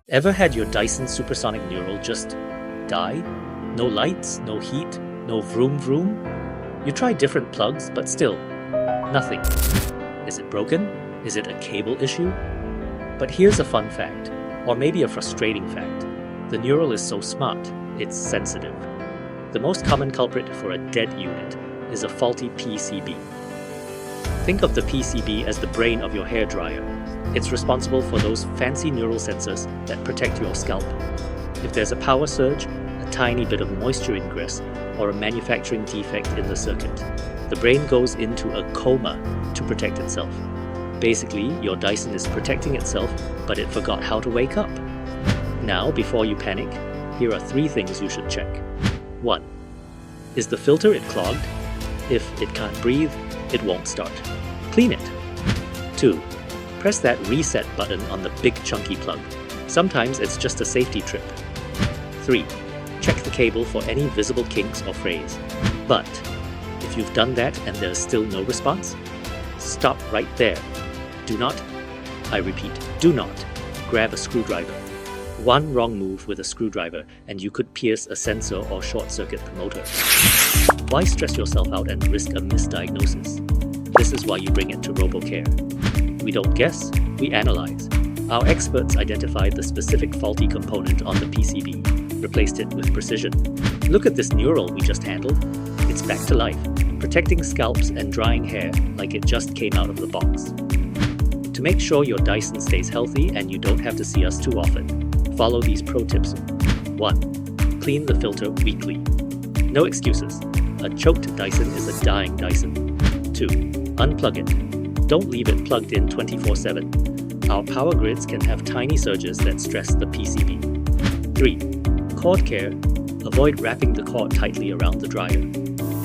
Ever had your Dyson Supersonic Nural just die? No lights, no heat, no vroom vroom? You try different plugs, but still, nothing. Is it broken? Is it a cable issue? But here's a fun fact, or maybe a frustrating fact. The Nural is so smart, it's sensitive. The most common culprit for a dead unit is a faulty PCB. Think of the PCB as the brain of your hairdryer. It's responsible for those fancy neural sensors that protect your scalp. If there's a power surge, a tiny bit of moisture ingress, or a manufacturing defect in the circuit, the brain goes into a coma to protect itself. Basically, your Dyson is protecting itself, but it forgot how to wake up. Now, before you panic, here are 3 things you should check. 1. Is the filter clogged? If it can't breathe, it won't start. Clean it. 2. Press that reset button on the big chunky plug. Sometimes it's just a safety trip. 3. Check the cable for any visible kinks or frays. But if you've done that and there's still no response, stop right there. Do not, I repeat, do not grab a screwdriver. One wrong move with a screwdriver and you could pierce a sensor or short-circuit the motor. Why stress yourself out and risk a misdiagnosis? This is why you bring it to RoboCare. We don't guess, we analyze. Our experts identified the specific faulty component on the PCB, replaced it with precision. Look at this Nural we just handled. It's back to life, protecting scalps and drying hair like it just came out of the box. To make sure your Dyson stays healthy and you don't have to see us too often, follow these pro tips. 1. Clean the filter weekly. No excuses. A choked Dyson is a dying Dyson. 2. Unplug it. Don't leave it plugged in 24/7. Our power grids can have tiny surges that stress the PCB. 3. Cord care. Avoid wrapping the cord tightly around the dryer.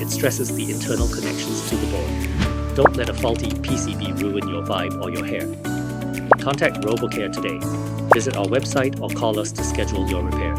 It stresses the internal connections to the board. Don't let a faulty PCB ruin your vibe or your hair. Contact RoboCare today. Visit our website or call us to schedule your repair.